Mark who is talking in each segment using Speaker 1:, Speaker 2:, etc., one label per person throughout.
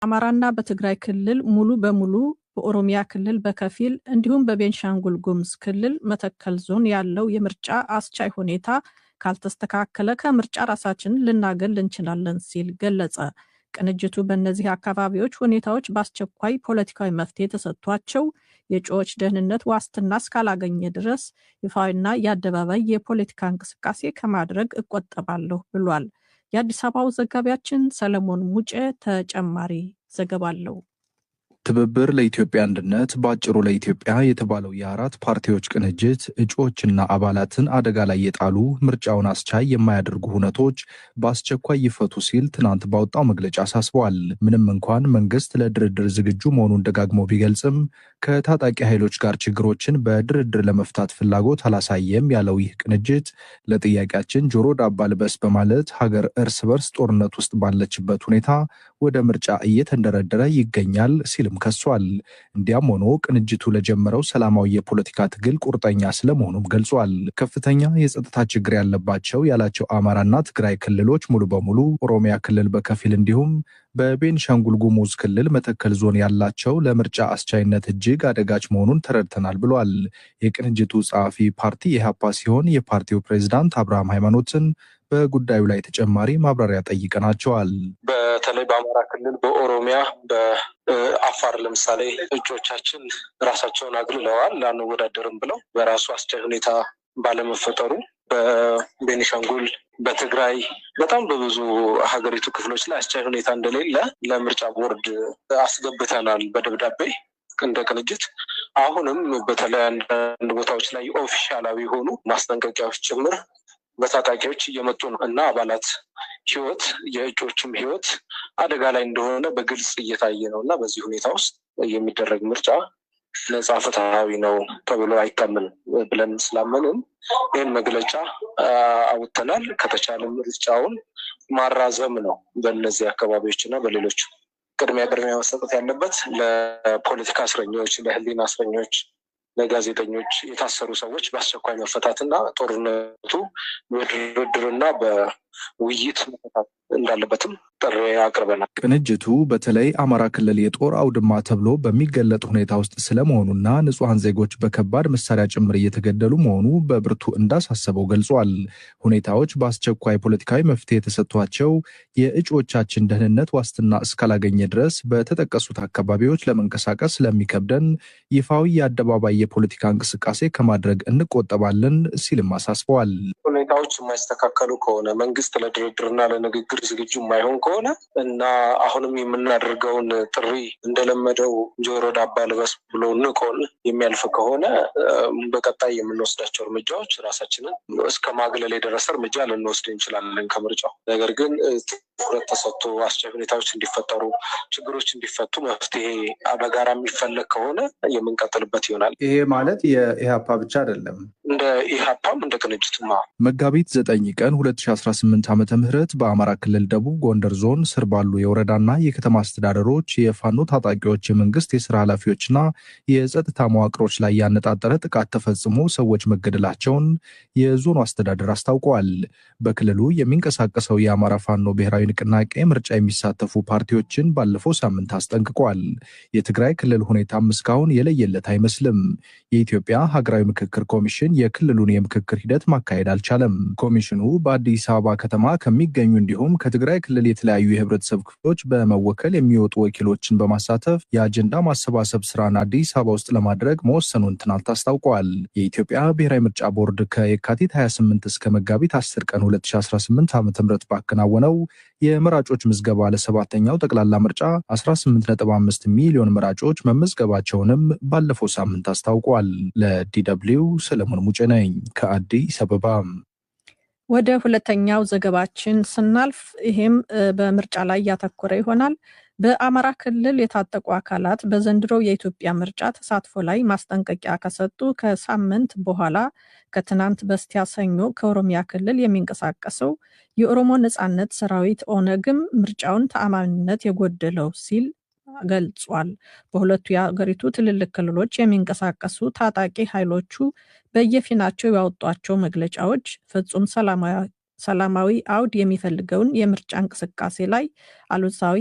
Speaker 1: አማራና በትግራይ ክልል ሙሉ በሙሉ በኦሮሚያ ክልል በከፊል እንዲሁም በቤንሻንጉል ጉሙዝ ክልል መተከል ዞን ያለው የምርጫ አስቻይ ሁኔታ ካልተስተካከለ ከምርጫ ራሳችንን ልናገል እንችላለን ሲል ገለጸ። ቅንጅቱ በእነዚህ አካባቢዎች ሁኔታዎች በአስቸኳይ ፖለቲካዊ መፍትሄ ተሰጥቷቸው የእጩዎች ደህንነት ዋስትና እስካላገኘ ድረስ ይፋዊና የአደባባይ የፖለቲካ እንቅስቃሴ ከማድረግ እቆጠባለሁ ብሏል። የአዲስ አበባው ዘጋቢያችን ሰለሞን ሙጬ ተጨማሪ ዘገባ አለው።
Speaker 2: ትብብር ለኢትዮጵያ አንድነት ባጭሩ ለኢትዮጵያ የተባለው የአራት ፓርቲዎች ቅንጅት እጩዎችና አባላትን አደጋ ላይ የጣሉ ምርጫውን አስቻይ የማያደርጉ ሁነቶች በአስቸኳይ ይፈቱ ሲል ትናንት ባወጣው መግለጫ አሳስበዋል። ምንም እንኳን መንግስት ለድርድር ዝግጁ መሆኑን ደጋግሞ ቢገልጽም ከታጣቂ ኃይሎች ጋር ችግሮችን በድርድር ለመፍታት ፍላጎት አላሳየም ያለው ይህ ቅንጅት ለጥያቄያችን ጆሮ ዳባ ልበስ በማለት ሀገር እርስ በርስ ጦርነት ውስጥ ባለችበት ሁኔታ ወደ ምርጫ እየተንደረደረ ይገኛል ሲልም ከሷል። እንዲያም ሆኖ ቅንጅቱ ለጀመረው ሰላማዊ የፖለቲካ ትግል ቁርጠኛ ስለመሆኑም ገልጿል። ከፍተኛ የጸጥታ ችግር ያለባቸው ያላቸው አማራና ትግራይ ክልሎች ሙሉ በሙሉ፣ ኦሮሚያ ክልል በከፊል እንዲሁም በቤንሻንጉል ጉሙዝ ክልል መተከል ዞን ያላቸው ለምርጫ አስቻይነት እጅግ አደጋች መሆኑን ተረድተናል ብሏል። የቅንጅቱ ጸሐፊ ፓርቲ ኢህአፓ ሲሆን የፓርቲው ፕሬዝዳንት አብርሃም ሃይማኖትን በጉዳዩ ላይ ተጨማሪ ማብራሪያ ጠይቀናቸዋል።
Speaker 3: በተለይ በአማራ ክልል፣ በኦሮሚያ፣ በአፋር ለምሳሌ እጩዎቻችን ራሳቸውን አግልለዋል አንወዳደርም ብለው በራሱ አስቻይ ሁኔታ ባለመፈጠሩ፣ በቤኒሻንጉል፣ በትግራይ በጣም በብዙ ሀገሪቱ ክፍሎች ላይ አስቻይ ሁኔታ እንደሌለ ለምርጫ ቦርድ አስገብተናል በደብዳቤ እንደ ቅንጅት። አሁንም በተለይ አንዳንድ ቦታዎች ላይ ኦፊሻላዊ የሆኑ ማስጠንቀቂያዎች ጭምር በታጣቂዎች እየመጡ ነው እና አባላት ህይወት፣ የእጩዎችም ህይወት አደጋ ላይ እንደሆነ በግልጽ እየታየ ነው እና በዚህ ሁኔታ ውስጥ የሚደረግ ምርጫ ነጻ ፍትሃዊ ነው ተብሎ አይታመንም ብለን ስላመንን ይህን መግለጫ አውጥተናል። ከተቻለ ምርጫውን ማራዘም ነው በእነዚህ አካባቢዎች እና በሌሎች። ቅድሚያ መሰጠት ያለበት ለፖለቲካ እስረኞች፣ ለህሊና እስረኞች፣ ለጋዜጠኞች፣ የታሰሩ ሰዎች በአስቸኳይ መፈታትና ጦርነቱ በድርድርና በውይይት መፈታት እንዳለበትም ጥሪ አቅርበናል።
Speaker 2: ቅንጅቱ በተለይ አማራ ክልል የጦር አውድማ ተብሎ በሚገለጥ ሁኔታ ውስጥ ስለመሆኑና ንጹሐን ዜጎች በከባድ መሳሪያ ጭምር እየተገደሉ መሆኑ በብርቱ እንዳሳሰበው ገልጿል። ሁኔታዎች በአስቸኳይ ፖለቲካዊ መፍትሄ ተሰጥቷቸው የእጩዎቻችን ደህንነት ዋስትና እስካላገኘ ድረስ በተጠቀሱት አካባቢዎች ለመንቀሳቀስ ስለሚከብደን ይፋዊ የአደባባይ የፖለቲካ እንቅስቃሴ ከማድረግ እንቆጠባለን ሲልም አሳስበዋል።
Speaker 3: ሁኔታዎች የማይስተካከሉ ከሆነ መንግስት ለድርድርና ለንግግር ዝግጁ የማይሆን ከሆነ እና አሁንም የምናደርገውን ጥሪ እንደለመደው ጆሮ ዳባ ልበስ ብሎ ንቆን የሚያልፍ ከሆነ በቀጣይ የምንወስዳቸው እርምጃዎች ራሳችንን እስከ ማግለል የደረሰ እርምጃ ልንወስድ እንችላለን ከምርጫው። ነገር ግን ትኩረት ተሰጥቶ አስቻይ ሁኔታዎች እንዲፈጠሩ፣ ችግሮች እንዲፈቱ መፍትሄ በጋራ የሚፈለግ ከሆነ የምንቀጥልበት ይሆናል።
Speaker 2: ይሄ ማለት የኢህአፓ ብቻ አይደለም፣
Speaker 3: እንደ ኢህአፓም እንደ ቅንጅትማ።
Speaker 2: መጋቢት 9 ቀን 2018 ዓ.ም በአማራ ክልል ደቡብ ጎንደር ዞን ስር ባሉ የወረዳና የከተማ አስተዳደሮች የፋኖ ታጣቂዎች የመንግስት የስራ ኃላፊዎችና የጸጥታ መዋቅሮች ላይ ያነጣጠረ ጥቃት ተፈጽሞ ሰዎች መገደላቸውን የዞኑ አስተዳደር አስታውቀዋል። በክልሉ የሚንቀሳቀሰው የአማራ ፋኖ ብሔራዊ ንቅናቄ ምርጫ የሚሳተፉ ፓርቲዎችን ባለፈው ሳምንት አስጠንቅቋል። የትግራይ ክልል ሁኔታም እስካሁን የለየለት አይመስልም። የኢትዮጵያ ሀገራዊ ምክክር ኮሚሽን የክልሉን የምክክር ሂደት ማካሄድ አልቻለም። ኮሚሽኑ በአዲስ አበባ ከተማ ከሚገኙ እንዲሁም ከትግራይ ክልል የተለያዩ የህብረተሰብ ክፍሎች በመወከል የሚወጡ ወኪሎችን በማሳተፍ የአጀንዳ ማሰባሰብ ስራን አዲስ አበባ ውስጥ ለማድረግ መወሰኑን ትናንት አስታውቀዋል። የኢትዮጵያ ብሔራዊ ምርጫ ቦርድ ከየካቲት 28 እስከ መጋቢት 10 ቀን 2018 ዓ.ም ባከናወነው የመራጮች ምዝገባ ለሰባተኛው ጠቅላላ ምርጫ 18.5 ሚሊዮን መራጮች መመዝገባቸውንም ባለፈው ሳምንት አስታውቋል። ለዲደብሊው ሰለሞን ሙጬ ነኝ ከአዲስ አበባ።
Speaker 1: ወደ ሁለተኛው ዘገባችን ስናልፍ ይሄም በምርጫ ላይ ያተኮረ ይሆናል። በአማራ ክልል የታጠቁ አካላት በዘንድሮው የኢትዮጵያ ምርጫ ተሳትፎ ላይ ማስጠንቀቂያ ከሰጡ ከሳምንት በኋላ ከትናንት በስቲያ ሰኞ ከኦሮሚያ ክልል የሚንቀሳቀሰው የኦሮሞ ነጻነት ሰራዊት ኦነግም ምርጫውን ተአማኒነት የጎደለው ሲል ገልጿል። በሁለቱ የሀገሪቱ ትልልቅ ክልሎች የሚንቀሳቀሱ ታጣቂ ኃይሎቹ በየፊናቸው ያወጧቸው መግለጫዎች ፍጹም ሰላማዊ አውድ የሚፈልገውን የምርጫ እንቅስቃሴ ላይ አሉታዊ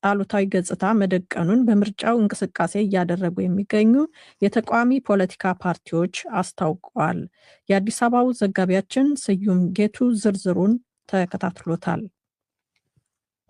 Speaker 1: አሉታዊ ገጽታ መደቀኑን በምርጫው እንቅስቃሴ እያደረጉ የሚገኙ የተቃዋሚ ፖለቲካ ፓርቲዎች አስታውቀዋል። የአዲስ አበባው ዘጋቢያችን ስዩም ጌቱ ዝርዝሩን ተከታትሎታል።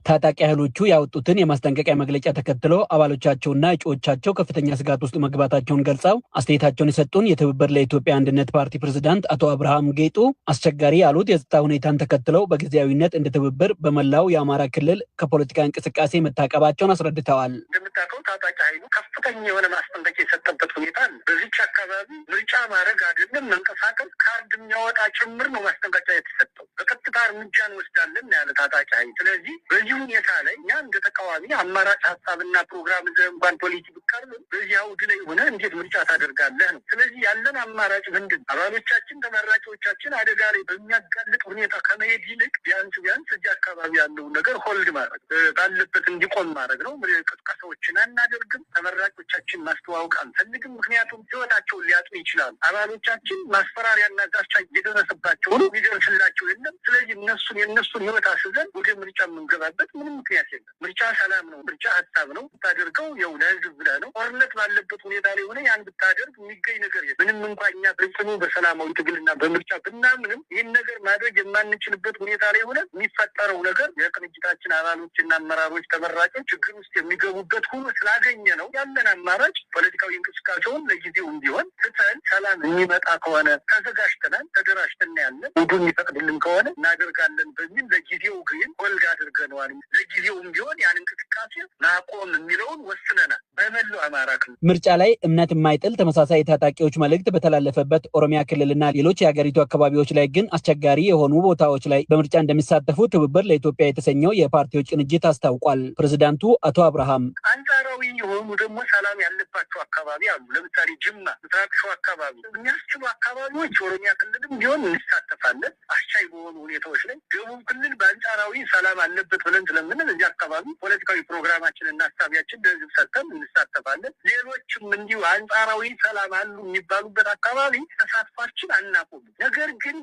Speaker 4: ታጣቂ ኃይሎቹ ያወጡትን የማስጠንቀቂያ መግለጫ ተከትሎ አባሎቻቸውና እጩዎቻቸው ከፍተኛ ስጋት ውስጥ መግባታቸውን ገልጸው አስተያየታቸውን የሰጡን የትብብር ለኢትዮጵያ አንድነት ፓርቲ ፕሬዝዳንት አቶ አብርሃም ጌጡ አስቸጋሪ ያሉት የጸጥታ ሁኔታን ተከትለው በጊዜያዊነት እንደ ትብብር በመላው የአማራ ክልል ከፖለቲካ እንቅስቃሴ መታቀባቸውን አስረድተዋል።
Speaker 5: እንደምታውቀው ታጣቂ ኃይሉ ከፍተኛ የሆነ ማስጠንቀቂያ የሰጠበት ሁኔታ አለ። በዚች አካባቢ ምርጫ ማድረግ አይደለም መንቀሳቀስ ካርድ የሚያወጣ ጭምር ነው ማስጠንቀቂያ የተሰጠው። በቀጥታ እርምጃ እንወስዳለን ያለ ታጣቂ ኃይል። ስለዚህ በዚህ ሁኔታ ላይ እኛ እንደ ተቃዋሚ አማራጭ ሀሳብና ፕሮግራም እንኳን ፖሊሲ ብቀርብ በዚህ አውድ ላይ ሆነ እንዴት ምርጫ ታደርጋለህ ነው። ስለዚህ ያለን አማራጭ ምንድን? አባሎቻችን ተመራጮቻችን አደጋ ላይ በሚያጋልጥ ሁኔታ ከመሄድ ይልቅ ቢያንስ እዚህ አካባቢ ያለውን ነገር ሆልድ ማድረግ ባለበት እንዲቆም ማድረግ ነው። ቅስቀሳዎችን አናደርግም። ተመራጮቻችን ማስተዋወቅ አንፈልግም። ምክንያቱም ህይወታቸውን ሊያጡ ይችላሉ። አባሎቻችን ማስፈራሪያና ዛቻ እየደረሰባቸው ነው፣ የሚደርስላቸው የለም። ስለዚህ የእነሱን ህይወት አስዘን ወደ ምርጫ የምንገባበት ምንም ምክንያት የለም። ምርጫ ሰላም ነው። ምርጫ ሀሳብ ነው። ብታደርገው ያው ለህዝብ ብለህ ነው። ጦርነት ባለበት ሁኔታ ላይ ሆነ ያን ብታደርግ የሚገኝ ነገር የለም። ምንም እንኳን እኛ በጽኑ በሰላማዊ ትግልና በምርጫ ብናምንም ይህን ነገር ማድረግ የማንችልበት ሁኔታ ላይ ሆነ የሚፈጠረው ነገር የቅንጅታችን አባሎችና አመራሮች ተመራጮች ችግር ውስጥ የሚገቡበት ሆኖ ስላገኘ ነው። ያለን አማራጭ ፖለቲካዊ እንቅስቃሴውን ለጊዜው እንዲሆን ትተን ሰላም የሚመጣ ከሆነ ተዘጋጅተናል፣ ተደራጅተን ያለን ውዱ የሚፈቅድልን ከሆነ እናደርጋለን በሚል ለጊዜው ግን ሆልድ አድርገነዋል። ለጊዜውም ቢሆን ያን እንቅስቃሴ ማቆም የሚለውን ወስነናል። በመላው አማራ ክልል
Speaker 4: ምርጫ ላይ እምነት የማይጥል ተመሳሳይ የታጣቂዎች መልእክት በተላለፈበት ኦሮሚያ ክልልና ሌሎች የሀገሪቱ አካባቢዎች ላይ ግን አስቸጋሪ የሆኑ ቦታዎች ላይ በምርጫ እንደሚሳተፉ ትብብር ለኢትዮጵያ የተሰኘው የፓርቲዎች ቅንጅት አስታውቋል። ፕሬዝዳንቱ አቶ አብርሃም
Speaker 5: አንጻራዊ የሆኑ ደግሞ ሰላም ያለባቸው አካባቢ አሉ። ለምሳሌ ጅማ፣ ምስራቅ ሸዋ አካባቢ የሚያስችሉ አካባቢዎች ኦሮሚያ ክልልም ቢሆን እንሳተፋለን አስቻይ በሆኑ ሁኔታዎች ላይ። ደቡብ ክልል በአንጻራዊ ሰላም አለበት ብለን ስለምንል እዚህ አካባቢ ፖለቲካዊ ፕሮግራማችን እና ሀሳቢያችን ለህዝብ ሰጥተን እንሳተፋለን። ሌሎችም እንዲሁ አንጻራዊ ሰላም አሉ የሚባሉበት አካባቢ ተሳትፏችን አናቆም። ነገር ግን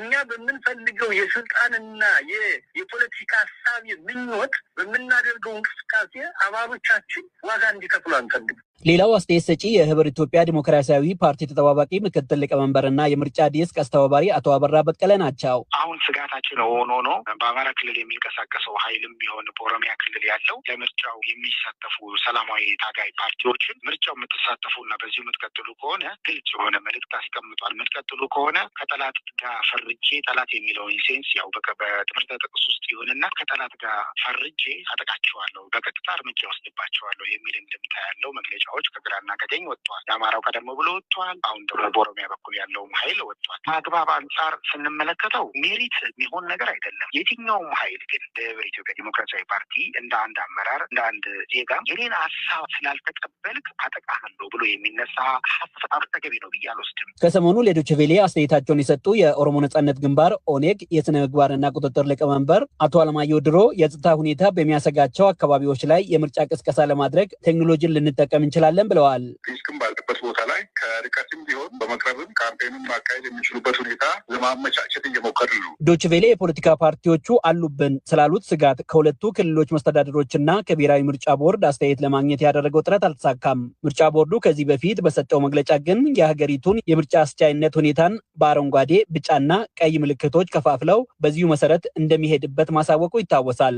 Speaker 5: እኛ በምንፈልገው የስልጣንና የፖለቲካ ሀሳብ ምኞት በምናደርገው እንቅስቃሴ አባሎቻችን ዋጋ እንዲከፍሉ አንፈልግም።
Speaker 4: ሌላው አስተያየት ሰጪ የህብር ኢትዮጵያ ዲሞክራሲያዊ ፓርቲ ተጠባባቂ ምክትል ሊቀመንበርና የምርጫ ዴስክ አስተባባሪ አቶ አበራ በቀለ ናቸው።
Speaker 6: አሁን ስጋታችን ሆኖ በአማራ ክልል የሚንቀሳቀሰው ኃይልም ቢሆን በኦሮሚያ ክልል ያለው ለምርጫው የሚሳተፉ ሰላማዊ ታጋይ ፓርቲዎችን ምርጫው የምትሳተፉና በዚሁ የምትቀጥሉ ከሆነ ግልጽ የሆነ መልእክት አስቀምጧል። የምትቀጥሉ ከሆነ ከጠላት ጋር ፈርጄ ጠላት የሚለውን ሴንስ ያው በትምህርት ጥቅስ ውስጥ ይሁንና ከጠላት ጋር ፈርጄ አጠቃቸዋለሁ፣ በቀጥታ እርምጃ ወስድባቸዋለሁ የሚል እንድምታ ያለው መግለጫ ከግራና ከቀኝ ወጥቷል። የአማራው ቀደም ብሎ ወጥቷል። አሁን ደግሞ በኦሮሚያ በኩል ያለውም ኃይል ወጥቷል። ከአግባብ አንጻር ስንመለከተው ሜሪት የሚሆን ነገር አይደለም። የትኛውም ኃይል ግን በኢትዮጵያ ዲሞክራሲያዊ ፓርቲ እንደ አንድ አመራር እንደ አንድ ዜጋ የሌላ ሀሳብ ስላልተቀበልክ አጠቃለሁ ብሎ የሚነሳ ሀሳብ ተገቢ ነው ብዬ አልወስድም።
Speaker 4: ከሰሞኑ ለዶይቼ ቬለ አስተያየታቸውን የሰጡ የኦሮሞ ነጻነት ግንባር ኦኔግ የስነ ምግባርና ቁጥጥር ሊቀመንበር አቶ አለማየሁ ድሮ የጸጥታ ሁኔታ በሚያሰጋቸው አካባቢዎች ላይ የምርጫ ቅስቀሳ ለማድረግ ቴክኖሎጂን ልንጠቀም እንችላለን ብለዋል።
Speaker 7: ሪስክም ባለበት ቦታ ላይ ከርቀትም ቢሆን በመቅረብም ካምፔኑን ማካሄድ የሚችሉበት ሁኔታ ለማመቻቸት እየሞከርን ነው።
Speaker 4: ዶይቼ ቬለ የፖለቲካ ፓርቲዎቹ አሉብን ስላሉት ስጋት ከሁለቱ ክልሎች መስተዳድሮችና ከብሔራዊ ምርጫ ቦርድ አስተያየት ለማግኘት ያደረገው ጥረት አልተሳካም። ምርጫ ቦርዱ ከዚህ በፊት በሰጠው መግለጫ ግን የሀገሪቱን የምርጫ አስቻይነት ሁኔታን በአረንጓዴ፣ ቢጫና ቀይ ምልክቶች ከፋፍለው በዚሁ መሰረት እንደሚሄድበት ማሳወቁ ይታወሳል።